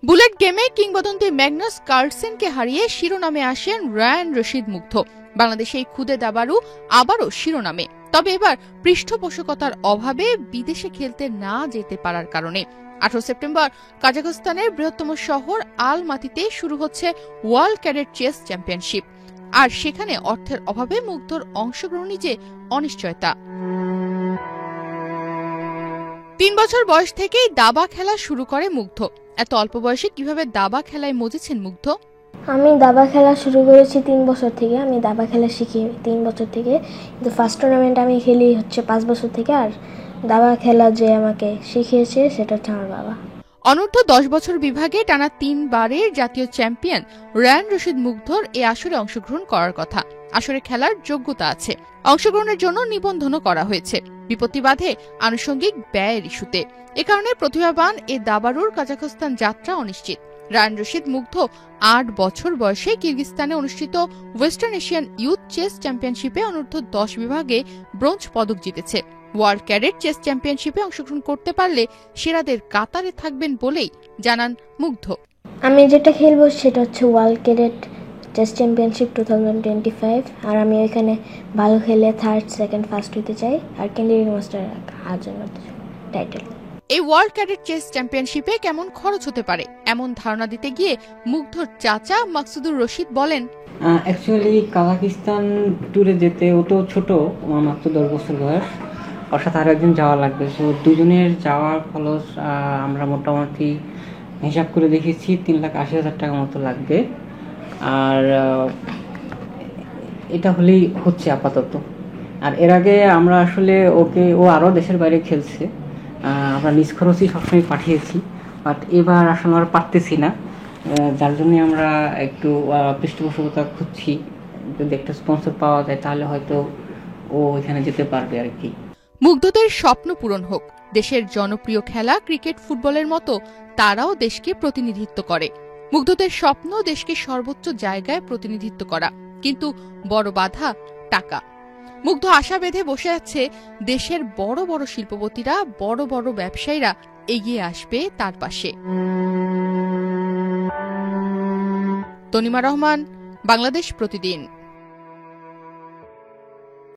Bullet গেমে কিংবদন্তি Magnus কার্লসেনকে হারিয়ে শিরোনামে আসেন রায়ান রশিদ মুগ্ধ। বাংলাদেশে এই খুদে দাবাড়ু আবারও শিরোনামে, তবে এবার পৃষ্ঠপোষকতার অভাবে বিদেশে খেলতে না যেতে পারার কারণে। 18 সেপ্টেম্বর কাজাখস্তানের বৃহত্তম শহর আলমাতিতে শুরু হচ্ছে ওয়ার্ল্ড ক্যাডেট চেস চ্যাম্পিয়নশিপ, আর সেখানে অর্থের অভাবে মুগ্ধর অংশগ্রহণই যে অনিশ্চয়তা। 3 বছর বয়স থেকেই দাবা খেলা শুরু করে মুগ্ধ। এত অল্প বয়সে কিভাবে দাবা খেলায় মজেছেন মুগ্ধ? আমি দাবা খেলা শুরু করেছি 3 বছর থেকে। আমি দাবা খেলা শিখি 3 বছর থেকে, কিন্তু ফার্স্ট টুর্নামেন্ট আমি খেলি হচ্ছে 5 বছর থেকে। আর দাবা খেলা যে আমাকে শিখিয়েছে সেটা হচ্ছে আমার বাবা। অনূর্ধ্ব 10 বছর বিভাগে টানা 3 বারের জাতীয় চ্যাম্পিয়ন রায়ান রশিদ মুগ্ধর এ আসরে অংশগ্রহণ করার কথা। আসরে খেলার যোগ্যতা আছে, অংশগ্রহণের জন্য নিবন্ধনও করা হয়েছে। বিপত্তি বাধে আনুষঙ্গিক ব্যয়ের ইস্যুতে। এ কারণে প্রতিভাবান এ দাবাড়ুর কাজাখস্তান যাত্রা অনিশ্চিত। রায়ান রশিদ মুগ্ধ 8 বছর বয়সে কিরগিজস্তানে অনুষ্ঠিত ওয়েস্টার্ন এশিয়ান ইউথ চেস চ্যাম্পিয়নশিপে অনূর্ধ্ব 10 বিভাগে ব্রোঞ্জ পদক জিতেছে। ওয়ার্ল্ড ক্যাডেট চেস চ্যাম্পিয়নশিপে অংশগ্রহণ করতে পারলে সেরাদের কাতারে থাকবেন বলেই জানান মুগ্ধ। আমি যেটা খেলবো সেটা হচ্ছে ওয়ার্ল্ড ক্যাডেট চেস চ্যাম্পিয়নশিপ 2025, আর আমি ওইখানে ভালো খেলে 3rd, 2nd, 1st হতে চাই, আর ক্যান্ডিডেট মাস্টার হওয়ার জন্য টাইটেল। এই ওয়ার্ল্ড ক্যাডেট চেস চ্যাম্পিয়নশিপে কেমন খরচ হতে পারে এমন ধারণা দিতে গিয়ে মুগ্ধর চাচা মাকসুদুর রশিদ বলেন, অ্যাকচুয়ালি কাজাকিস্তান ট্যুরে যেতে ও তো ছোট, আমার মাত্র 10 বছর বয়স, ওর সাথে আরো একজন যাওয়া লাগবে। সো দুজনের যাওয়ার খরচ আমরা মোটামুটি হিসাব করে দেখেছি 3,80,000 টাকা মতো লাগবে। আর এটা হলেই হচ্ছে আপাতত। আর এর আগে আমরা আসলে ও আরও দেশের বাইরে খেলছে, আমরা নিজ খরচই সবসময় পাঠিয়েছি, বাট এবার আসলে আমরা পারতেছি না, যার জন্য আমরা একটু পৃষ্ঠপোষকতা খুঁজছি। যদি একটা স্পন্সর পাওয়া যায় তাহলে হয়তো ও এখানে যেতে পারবে আর কি। মুগ্ধদের স্বপ্ন পূরণ হোক। দেশের জনপ্রিয় খেলা ক্রিকেট, ফুটবলের মতো তারাও দেশকে প্রতিনিধিত্ব করে। মুগ্ধদের স্বপ্ন দেশকে সর্বোচ্চ জায়গায় প্রতিনিধিত্ব করা, কিন্তু বড় বাধা টাকা। মুগ্ধ আশা বেঁধে বসে আছে দেশের বড় বড় শিল্পপতিরা, বড় বড় ব্যবসায়ীরা এগিয়ে আসবে তার পাশে। তনিমা রহমান, বাংলাদেশ প্রতিদিন।